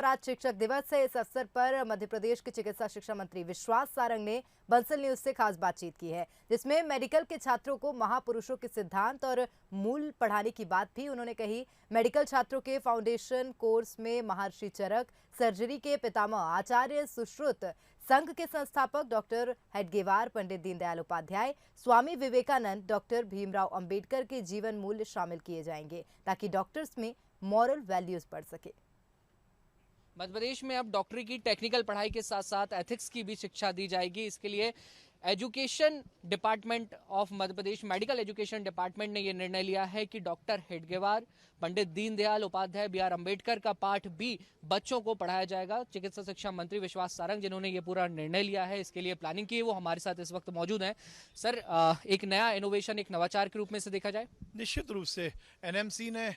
और आज शिक्षक दिवस है। इस अवसर पर मध्य प्रदेश के चिकित्सा शिक्षा मंत्री विश्वास सारंग ने बंसल न्यूज से खास बातचीत की है, जिसमें मेडिकल के छात्रों को महापुरुषों के सिद्धांत और मूल पढ़ाने की बात भी उन्होंने कही। मेडिकल छात्रों के फाउंडेशन कोर्स में महर्षि चरक, सर्जरी के पितामह आचार्य सुश्रुत, संघ के संस्थापक डॉक्टर हेडगेवार, पंडित दीनदयाल उपाध्याय, स्वामी विवेकानंद, डॉक्टर भीमराव अंबेडकर के जीवन मूल्य शामिल किए जाएंगे, ताकि डॉक्टर्स में मॉरल वैल्यूज बढ़ सके। मध्य प्रदेश में अब डॉक्टरी की टेक्निकल पढ़ाई के साथ साथ एथिक्स की भी शिक्षा दी जाएगी। इसके लिए education department of Madhya Pradesh, medical education department ने यह निर्णय लिया है कि डॉक्टर हेडगेवार, पंडित दीनदयाल उपाध्याय, BR अम्बेडकर का पाठ भी बच्चों को पढ़ाया जाएगा। चिकित्सा शिक्षा मंत्री विश्वास सारंग, जिन्होंने ये पूरा निर्णय लिया है, इसके लिए प्लानिंग की है, वो हमारे साथ इस वक्त मौजूद हैं। सर, एक नया इनोवेशन, एक नवाचार के रूप में से देखा जाए? निश्चित रूप से NMC ने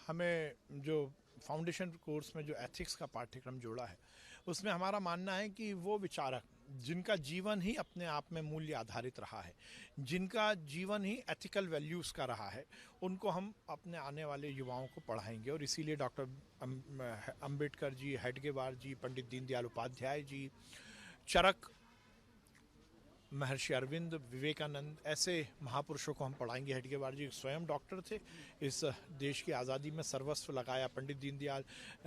हमें जो फाउंडेशन कोर्स में जो एथिक्स का पाठ्यक्रम जोड़ा है, उसमें हमारा मानना है कि वो विचारक जिनका जीवन ही अपने आप में मूल्य आधारित रहा है, जिनका जीवन ही एथिकल वैल्यूज़ का रहा है, उनको हम अपने आने वाले युवाओं को पढ़ाएंगे। और इसीलिए डॉक्टर अम्बेडकर जी, हेडगेवार जी, पंडित दीनदयाल उपाध्याय जी, चरक, महर्षि अरविंद, विवेकानंद, ऐसे महापुरुषों को हम पढ़ाएंगे। हेडगेवार जी स्वयं डॉक्टर थे, इस देश की आज़ादी में सर्वस्व लगाया। पंडित दीनदयाल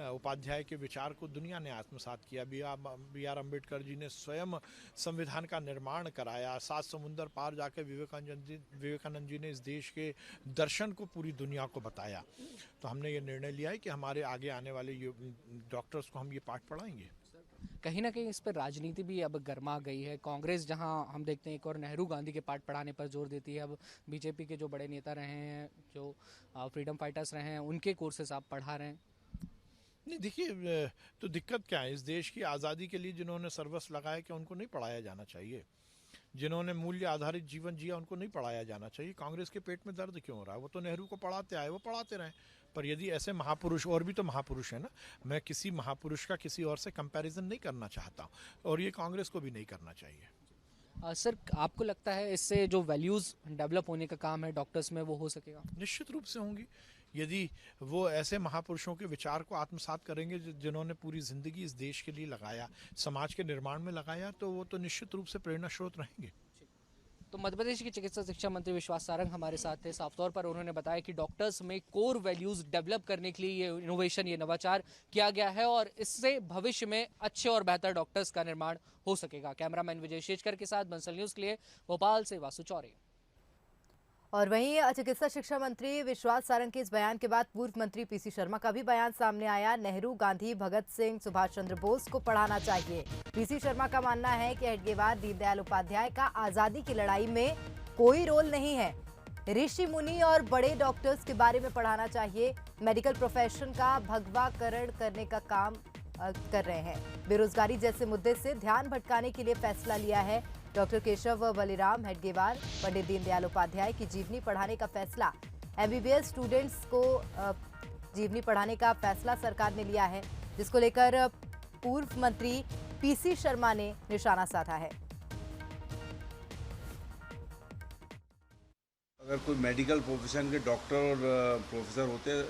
उपाध्याय के विचार को दुनिया ने आत्मसात किया। BR अम्बेडकर जी ने स्वयं संविधान का निर्माण कराया। 7 समुंदर पार जाकर विवेकानंद जी ने इस देश के दर्शन को पूरी दुनिया को बताया। तो हमने ये निर्णय लिया है कि हमारे आगे आने वाले डॉक्टर्स को हम ये पाठ पढ़ाएंगे। कहीं ना कहीं इस पर राजनीति भी अब गर्मा गई है। कांग्रेस, जहां हम देखते हैं एक और नेहरू गांधी के पाठ पढ़ाने पर जोर देती है, अब बीजेपी के जो बड़े नेता रहे हैं, जो फ्रीडम फाइटर्स रहे हैं, उनके कोर्सेस आप पढ़ा रहे हैं। नहीं, देखिए, तो दिक्कत क्या है? इस देश की आज़ादी के लिए जिन्होंने सर्वस्व लगाया, क्या उनको नहीं पढ़ाया जाना चाहिए? जिन्होंने मूल्य आधारित जीवन जिया, उनको नहीं पढ़ाया जाना चाहिए? कांग्रेस के पेट में दर्द क्यों हो रहा है? वो तो नेहरू को पढ़ाते आए, वो पढ़ाते रहें। पर यदि ऐसे महापुरुष, और भी तो महापुरुष है ना, मैं किसी महापुरुष का किसी और से कंपैरिजन नहीं करना चाहता हूँ, और ये कांग्रेस को भी नहीं करना चाहिए। सर, आपको लगता है इससे जो वैल्यूज डेवलप होने का काम है डॉक्टर्स में, वो हो सकेगा? निश्चित रूप से होंगी। यदि वो ऐसे महापुरुषों के विचार को आत्मसात करेंगे जिन्होंने पूरी जिंदगी इस देश के लिए लगाया, समाज के निर्माण में लगाया, तो वो तो निश्चित रूप से प्रेरणा स्रोत रहेंगे। तो मध्य प्रदेश के चिकित्सा शिक्षा मंत्री विश्वास सारंग हमारे साथ थे। साफ तौर पर उन्होंने बताया कि डॉक्टर्स में कोर वैल्यूज डेवलप करने के लिए ये इनोवेशन, ये नवाचार किया गया है, और इससे भविष्य में अच्छे और बेहतर डॉक्टर्स का निर्माण हो सकेगा। कैमरामैन विजय शेजकर के साथ बंसल न्यूज के लिए भोपाल से वासु चौरे। और वहीं चिकित्सा शिक्षा मंत्री विश्वास सारंग के इस बयान के बाद पूर्व मंत्री PC शर्मा का भी बयान सामने आया। नेहरू, गांधी, भगत सिंह, सुभाष चंद्र बोस को पढ़ाना चाहिए। PC शर्मा का मानना है कि हेडगेवार, दीनदयाल उपाध्याय का आजादी की लड़ाई में कोई रोल नहीं है। ऋषि मुनि और बड़े डॉक्टर्स के बारे में पढ़ाना चाहिए। मेडिकल प्रोफेशन का भगवाकरण करने का काम कर रहे हैं। बेरोजगारी जैसे मुद्दे से ध्यान भटकाने के लिए फैसला लिया है। डॉक्टर केशव बलिराम हेडगेवार, पंडित दीनदयाल उपाध्याय की जीवनी पढ़ाने का फैसला, MBBS स्टूडेंट्स को जीवनी पढ़ाने का फैसला सरकार ने लिया है, जिसको लेकर पूर्व मंत्री PC शर्मा ने निशाना साधा है। अगर कोई मेडिकल प्रोफेशन के डॉक्टर और प्रोफेसर होते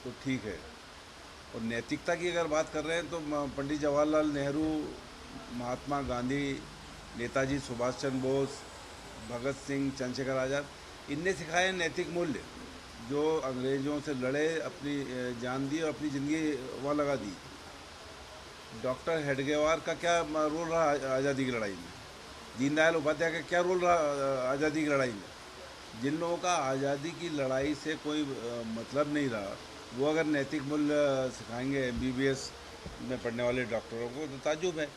तो ठीक है। और नैतिकता की अगर बात कर रहे हैं तो पंडित जवाहरलाल नेहरू, महात्मा गांधी, नेताजी सुभाष चंद्र बोस, भगत सिंह, चंद्रशेखर आज़ाद, इनने सिखाए नैतिक मूल्य, जो अंग्रेज़ों से लड़े, अपनी जान दी और अपनी ज़िंदगी वहाँ लगा दी। डॉक्टर हेडगेवार का क्या रोल रहा आज़ादी की लड़ाई में? दीनदयाल उपाध्याय का क्या रोल रहा आज़ादी की लड़ाई में? जिन लोगों का आज़ादी की लड़ाई से कोई मतलब नहीं रहा, वो अगर नैतिक मूल्य सिखाएंगे MBBS में पढ़ने वाले डॉक्टरों को, तो ताज्जुब है।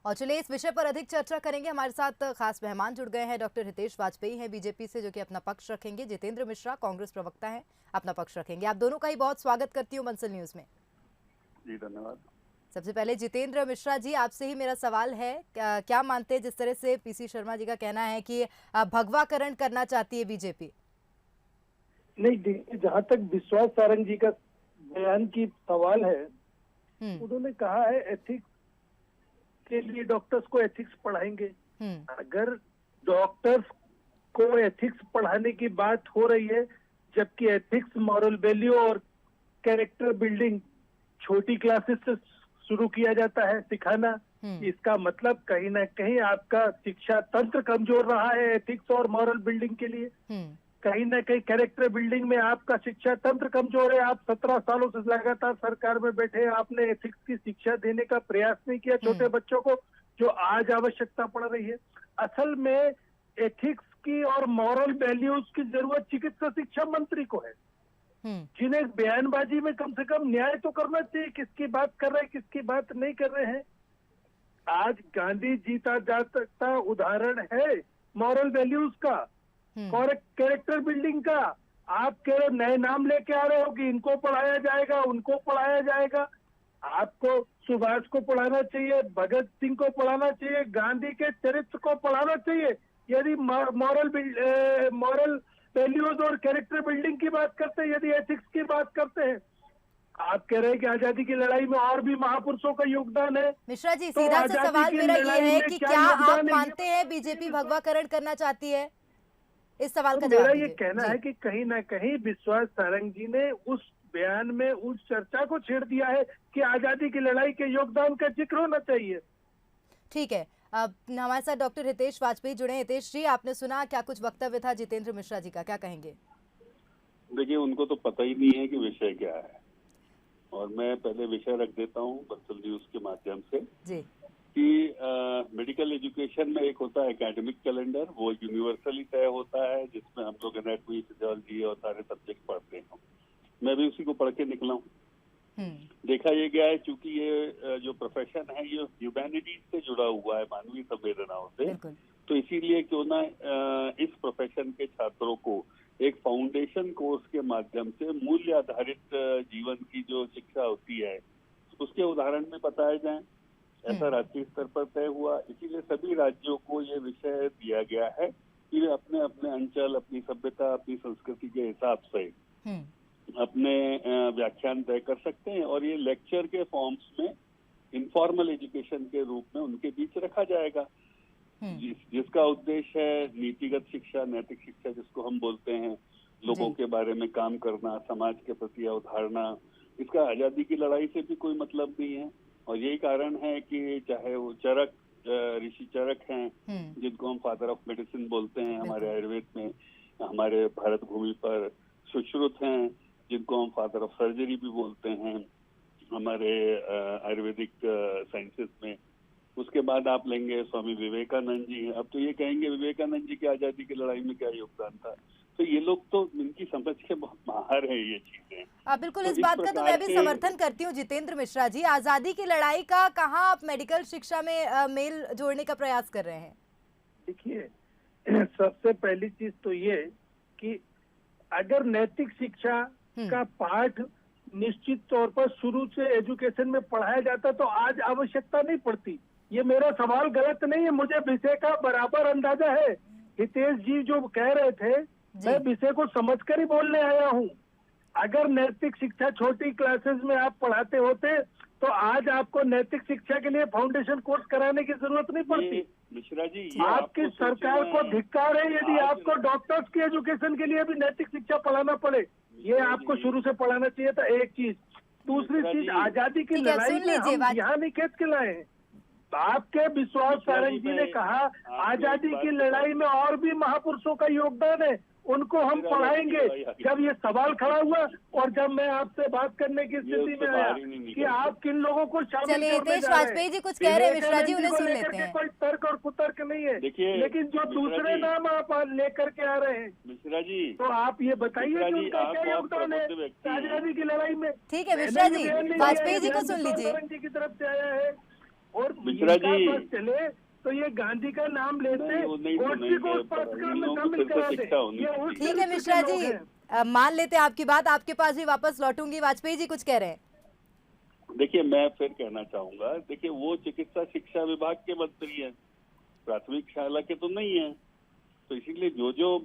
और चलिए, इस विषय पर अधिक चर्चा करेंगे। हमारे साथ खास मेहमान जुड़ गए हैं। डॉक्टर हितेश वाजपेयी हैं BJP से, जो कि अपना पक्ष रखेंगे। जितेंद्र मिश्रा कांग्रेस प्रवक्ता हैं, अपना पक्ष रखेंगे। आप दोनों का ही बहुत स्वागत करती हूँ बंसल न्यूज में। जी धन्यवाद। सबसे पहले जितेंद्र मिश्रा जी, आपसे ही मेरा सवाल है, क्या मानते हैं जिस तरह से PC शर्मा जी का कहना है कि भगवाकरण करना चाहती है BJP? नहीं, देखिए, जहाँ तक विश्वास सारंग जी का बयान की सवाल है, उन्होंने कहा है एथिक्स के लिए डॉक्टर्स को एथिक्स पढ़ाएंगे। अगर डॉक्टर्स को एथिक्स पढ़ाने की बात हो रही है, जबकि एथिक्स, मॉरल वैल्यू और कैरेक्टर बिल्डिंग छोटी क्लासेस से शुरू किया जाता है सिखाना। इसका मतलब कहीं ना कहीं आपका शिक्षा तंत्र कमजोर रहा है एथिक्स और मॉरल बिल्डिंग के लिए। कहीं ना कहीं कैरेक्टर बिल्डिंग में आपका शिक्षा तंत्र कमजोर है। आप 17 सालों से लगातार सरकार में बैठे, आपने एथिक्स की शिक्षा देने का प्रयास नहीं किया छोटे बच्चों को, जो आज आवश्यकता पड़ रही है। असल में एथिक्स की और मॉरल वैल्यूज की जरूरत चिकित्सा शिक्षा मंत्री को है, जिन्हें बयानबाजी में कम से कम न्याय तो करना चाहिए, किसकी बात कर रहे हैं किसकी बात नहीं कर रहे हैं। आज गांधी जीता जा सकता उदाहरण है मॉरल वैल्यूज का, कैरेक्टर बिल्डिंग का। आप कह रहे नए नाम लेके आ रहे हो कि इनको पढ़ाया जाएगा उनको पढ़ाया जाएगा। आपको सुभाष को पढ़ाना चाहिए, भगत सिंह को पढ़ाना चाहिए, गांधी के चरित्र को पढ़ाना चाहिए। यदि मॉरल वैल्यूज और कैरेक्टर बिल्डिंग की बात करते हैं, यदि एथिक्स की बात करते हैं, आप कह रहे हैं कि आजादी की लड़ाई में और भी महापुरुषों का योगदान है। मिश्रा जी, तो सीधा सा सवाल मेरा ये है कि क्या आप योगदान है? मानते हैं बीजेपी भगवाकरण करना चाहती है? इस सवाल का तो जवाब मेरा दीजिए। ये कहना है कि कहीं ना कहीं विश्वास सारंग जी ने उस बयान में उस चर्चा को छेड़ दिया है कि आजादी की लड़ाई के योगदान का जिक्र होना चाहिए। ठीक है, अब हमारे साथ डॉक्टर हितेश वाजपेयी जुड़े। हितेश जी, आपने सुना क्या कुछ वक्तव्य था जितेंद्र मिश्रा जी का, क्या कहेंगे? देखिए, उनको तो पता ही नहीं है कि विषय क्या है, और मैं पहले विषय रख देता हूँ बंसल न्यूज के माध्यम से जी कि मेडिकल एजुकेशन में एक होता है एकेडमिक कैलेंडर, वो यूनिवर्सली तय होता है, जिसमें हम लोग एनाटॉमी, फिजियोलॉजी और सारे सब्जेक्ट पढ़ते हैं। मैं भी उसी को पढ़ के निकला हूँ। देखा ये गया है, चूंकि ये जो प्रोफेशन है ये ह्यूमैनिटीज से जुड़ा हुआ है, मानवीय संवेदनाओं से, तो इसीलिए क्यों ना इस प्रोफेशन के छात्रों को एक फाउंडेशन कोर्स के माध्यम से मूल्य आधारित जीवन की जो शिक्षा होती है उसके उदाहरण में बताए जाएं। ऐसा राष्ट्रीय स्तर पर तय हुआ, इसीलिए सभी राज्यों को ये विषय दिया गया है कि वे अपने अपने अंचल, अपनी सभ्यता, अपनी संस्कृति के हिसाब से अपने व्याख्यान तय कर सकते हैं, और ये लेक्चर के फॉर्म्स में इनफॉर्मल एजुकेशन के रूप में उनके बीच रखा जाएगा, जिसका उद्देश्य है नीतिगत शिक्षा, नैतिक शिक्षा जिसको हम बोलते हैं, लोगों के बारे में काम करना, समाज के प्रति अवधारणा। इसका आजादी की लड़ाई से भी कोई मतलब नहीं है, और यही कारण है कि चाहे वो चरक, ऋषि चरक हैं, जिनको हम फादर ऑफ मेडिसिन बोलते हैं हमारे आयुर्वेद में, हमारे भारत भूमि पर सुश्रुत हैं, जिनको हम फादर ऑफ सर्जरी भी बोलते हैं हमारे आयुर्वेदिक साइंसेस में। उसके बाद आप लेंगे स्वामी विवेकानंद जी। अब तो ये कहेंगे विवेकानंद जी की आजादी की लड़ाई में क्या योगदान था, तो ये लोग तो इनकी समझ के बहुत माहिर है ये चीजें। बिल्कुल, इस बात का तो मैं भी समर्थन करती हूँ जितेंद्र मिश्रा जी। आजादी की लड़ाई का कहाँ आप मेडिकल शिक्षा में मेल जोड़ने का प्रयास कर रहे हैं? देखिए, सबसे पहली चीज तो ये कि अगर नैतिक शिक्षा का पाठ निश्चित तौर पर शुरू से एजुकेशन में पढ़ाया जाता तो आज आवश्यकता नहीं पड़ती। ये मेरा सवाल गलत नहीं है, मुझे विषय का बराबर अंदाजा है। हितेश जी जो कह रहे थे, मैं विषय को समझकर ही बोलने आया हूँ। अगर नैतिक शिक्षा छोटी क्लासेस में आप पढ़ाते होते तो आज आपको नैतिक शिक्षा के लिए फाउंडेशन कोर्स कराने की जरूरत नहीं पड़ती। मिश्रा जी, आपकी सरकार को धिक्कार है यदि आपको डॉक्टर्स की एजुकेशन के लिए भी नैतिक शिक्षा पढ़ाना पड़े। ये आपको शुरू से पढ़ाना चाहिए था, एक चीज। दूसरी चीज, आजादी की लड़ाई में हम यहाँ नहीं खेत के लाए हैं। आपके विश्वास सारंग जी ने कहा आजादी की लड़ाई में और भी महापुरुषों का योगदान है, उनको हम पढ़ाएंगे। जब ये सवाल खड़ा हुआ और जब मैं आपसे बात करने की स्थिति में आया कि आप किन लोगों को शामिल करने जा रहे हैं, वाजपेयी जी कुछ कह रहे हैं, मिश्रा जी उन्हें सुन लेते हैं। कोई तर्क और कुतर्क नहीं है, लेकिन जो दूसरे नाम आप लेकर के आ रहे हैं मिश्रा जी, तो आप ये बताइए कि उनका क्या योगदान है आजादी की लड़ाई में। ठीक है मिश्रा जी, वाजपेयी जी को सुन लीजिए। जी की तरफ से आया है और मिश्रा जी चले तो ये गांधी का नाम लेते गोष्ठी को उस पुरस्कार में शामिल करा दे। ठीक है मिश्रा जी, मान लेते हैं आपकी बात, आपके पास भी वापस लौटूंगी। वाजपेयी जी कुछ कह रहे हैं। देखिए, मैं फिर कहना चाहूंगा, देखिए वो चिकित्सा शिक्षा विभाग के मंत्री हैं, प्राथमिक शाला के तो नहीं है, तो इसीलिए जो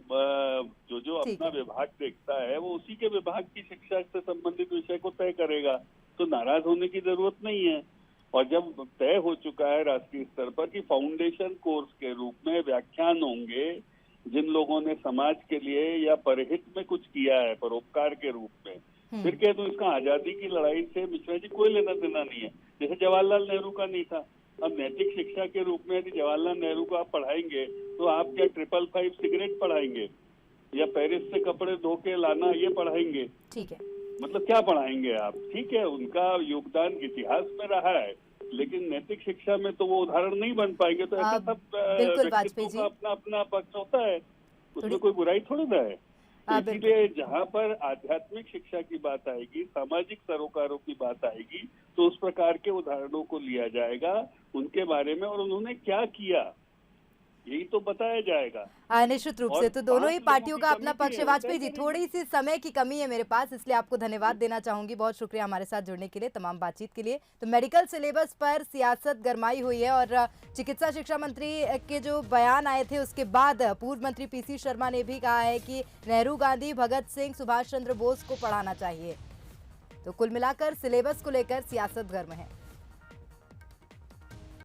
अपना विभाग देखता है वो उसी के विभाग की शिक्षा से संबंधित विषय को तय करेगा, तो नाराज होने की जरूरत नहीं है। और जब तय हो चुका है राष्ट्रीय स्तर पर कि फाउंडेशन कोर्स के रूप में व्याख्यान होंगे जिन लोगों ने समाज के लिए या परहित में कुछ किया है, परोपकार के रूप में, फिर कह दूं इसका आजादी की लड़ाई से मिश्रा जी कोई लेना देना नहीं है, जैसे जवाहरलाल नेहरू का नहीं था। अब नैतिक शिक्षा के रूप में यदि जवाहरलाल नेहरू को आप पढ़ाएंगे तो आप क्या 555 सिगरेट पढ़ाएंगे या पेरिस से कपड़े धो के लाना ये पढ़ाएंगे? ठीक है, मतलब क्या पढ़ाएंगे आप? ठीक है, उनका योगदान इतिहास में रहा है, लेकिन नैतिक शिक्षा में तो वो उदाहरण नहीं बन पाएंगे। तो ऐसा सब बिल्कुल वाजपेयी व्यक्तित्व जी, का अपना अपना पक्ष होता है, उसमें कोई बुराई थोड़ी ना है। तो इसीलिए जहाँ पर आध्यात्मिक शिक्षा की बात आएगी, सामाजिक सरोकारों की बात आएगी, तो उस प्रकार के उदाहरणों को लिया जाएगा उनके बारे में, और उन्होंने क्या किया यही तो बताया जाएगा। निश्चित रूप से। तो दोनों ही पार्टियों का अपना पक्ष है। वाजपेयी जी, थोड़ी सी समय की कमी है मेरे पास, इसलिए आपको धन्यवाद देना चाहूंगी। बहुत शुक्रिया हमारे साथ जुड़ने के लिए, तमाम बातचीत के लिए। तो मेडिकल सिलेबस पर सियासत गरमाई हुई है और चिकित्सा शिक्षा मंत्री के जो बयान आए थे उसके बाद पूर्व मंत्री पीसी शर्मा ने भी कहा है कि नेहरू, गांधी, भगत सिंह, सुभाष चंद्र बोस को पढ़ाना चाहिए। तो कुल मिलाकर सिलेबस को लेकर सियासत गर्म है।